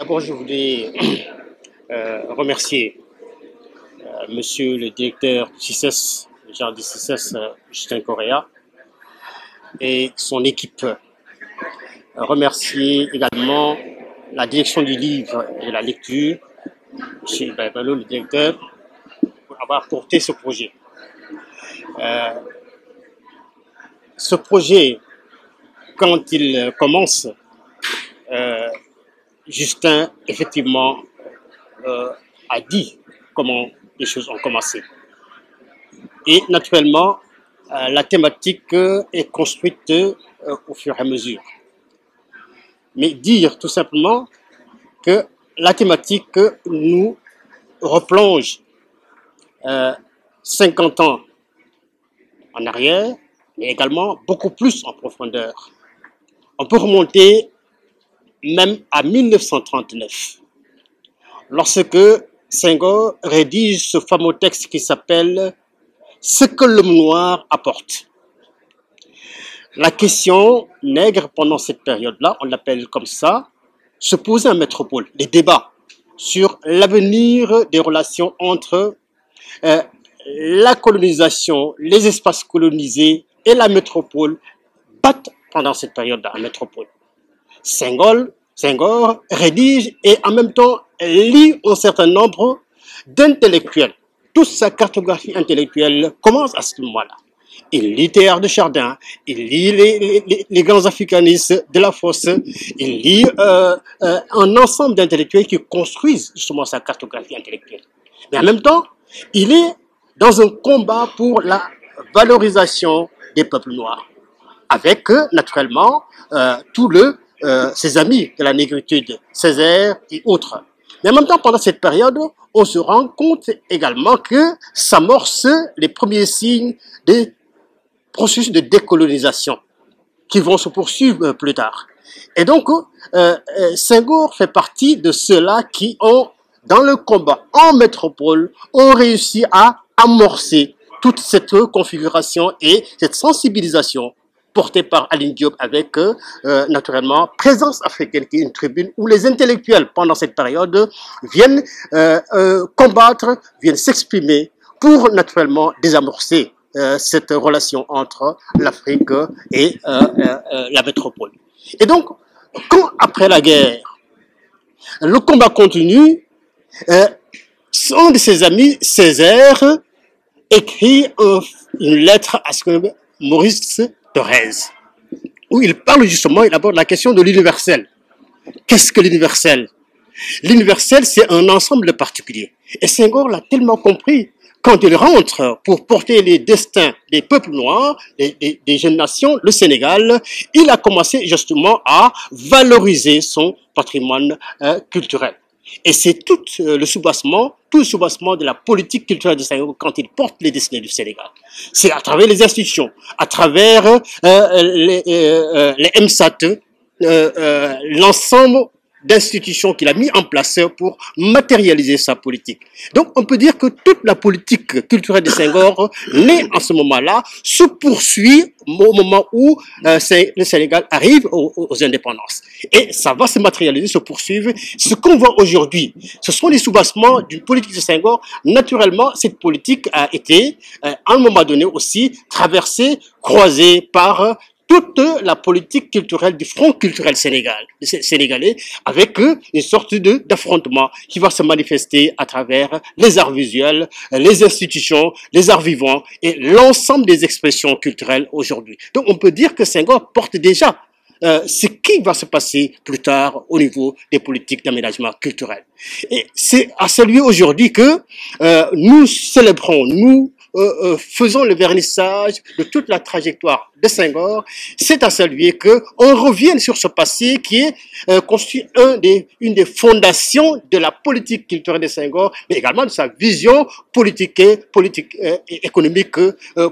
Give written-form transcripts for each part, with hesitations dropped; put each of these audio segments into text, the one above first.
D'abord, je voulais remercier Monsieur le directeur du CICES, le genre du CICES, Justin Correa, et son équipe. Remercier également la direction du livre et de la lecture, M. Baibalo, le directeur, pour avoir porté ce projet. Ce projet, quand il commence, Justin, effectivement, a dit comment les choses ont commencé. Et naturellement, la thématique est construite au fur et à mesure. Mais dire tout simplement que la thématique nous replonge 50 ans en arrière, mais également beaucoup plus en profondeur. On peut remonter même à 1939, lorsque Senghor rédige ce fameux texte qui s'appelle « Ce que l'homme noir apporte ». La question nègre, pendant cette période-là, on l'appelle comme ça, se posait en métropole. Les débats sur l'avenir des relations entre la colonisation, les espaces colonisés et la métropole battent pendant cette période-là en métropole. Senghor rédige et en même temps lit un certain nombre d'intellectuels. Toute sa cartographie intellectuelle commence à ce moment-là. Il lit Théard de Chardin, il lit les grands africanistes de la Fosse, il lit un ensemble d'intellectuels qui construisent justement sa cartographie intellectuelle. Mais en même temps, il est dans un combat pour la valorisation des peuples noirs, avec naturellement tous ses amis de la négritude, Césaire et autres. Mais en même temps, pendant cette période, on se rend compte également que s'amorcent les premiers signes des processus de décolonisation qui vont se poursuivre plus tard. Et donc, Senghor fait partie de ceux-là qui ont, dans le combat en métropole, ont réussi à amorcer toute cette configuration et cette sensibilisation portée par Aline Diop avec, naturellement, Présence africaine, qui est une tribune où les intellectuels, pendant cette période, viennent combattre, viennent s'exprimer pour, naturellement, désamorcer cette relation entre l'Afrique et la métropole. Et donc, quand, après la guerre, le combat continue, un de ses amis, Césaire, écrit une lettre à Maurice Thorez, où il parle justement, il aborde la question de l'universel. Qu'est-ce que l'universel? L'universel, c'est un ensemble de particuliers. Et Senghor l'a tellement compris. Quand il rentre pour porter les destins des peuples noirs, des jeunes nations, le Sénégal, il a commencé justement à valoriser son patrimoine culturel. Et c'est tout le soubassement de la politique culturelle de Senghor quand il porte les destinées du Sénégal. C'est à travers les institutions, à travers les MSAT, l'ensemble d'institutions qu'il a mis en place pour matérialiser sa politique. Donc on peut dire que toute la politique culturelle de Senghor, née en ce moment-là, se poursuit au moment où le Sénégal arrive aux indépendances. Et ça va se matérialiser, se poursuivre. Ce qu'on voit aujourd'hui, ce sont les soubassements d'une politique de Senghor. Naturellement, cette politique a été, à un moment donné aussi, traversée, croisée par toute la politique culturelle du Front culturel sénégalais, avec une sorte d'affrontement qui va se manifester à travers les arts visuels, les institutions, les arts vivants et l'ensemble des expressions culturelles aujourd'hui. Donc on peut dire que Senghor porte déjà ce qui va se passer plus tard au niveau des politiques d'aménagement culturel. Et c'est à saluer aujourd'hui que nous célébrons, nous faisons le vernissage de toute la trajectoire de Senghor. C'est à saluer qu'on revienne sur ce passé qui est constitue une des fondations de la politique culturelle de Senghor, mais également de sa vision politique et économique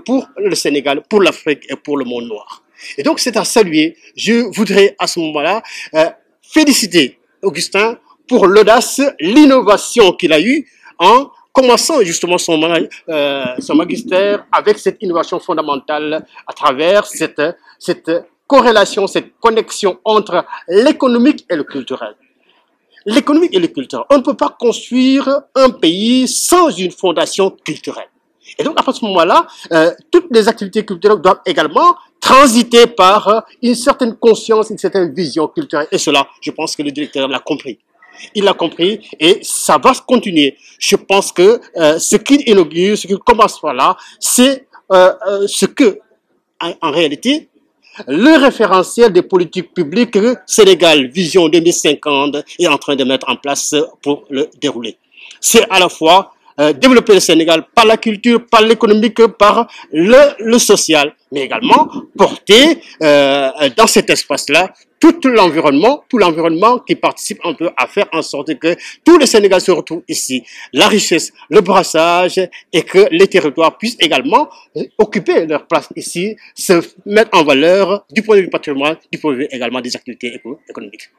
pour le Sénégal, pour l'Afrique et pour le monde noir. Et donc c'est à saluer. Je voudrais à ce moment-là féliciter Augustin pour l'audace, l'innovation qu'il a eue en commençant justement son magistère avec cette innovation fondamentale à travers cette corrélation, cette connexion entre l'économique et le culturel. l'économique et le culturel. On ne peut pas construire un pays sans une fondation culturelle. Et donc, à partir de ce moment-là, toutes les activités culturelles doivent également transiter par une certaine conscience, une certaine vision culturelle. Et cela, je pense que le directeur l'a compris. Il l'a compris et ça va continuer. Je pense que ce qu'il inaugure, ce qu'il commence par là, c'est ce que, en réalité, le référentiel des politiques publiques que Sénégal Vision 2050 est en train de mettre en place pour le dérouler. C'est à la fois développer le Sénégal par la culture, par l'économique, par le social, mais également porter dans cet espace-là tout l'environnement qui participe un peu à faire en sorte que tout le Sénégal se retrouve ici. La richesse, le brassage et que les territoires puissent également occuper leur place ici, se mettre en valeur du point de vue patrimoine, du point de vue également des activités économiques.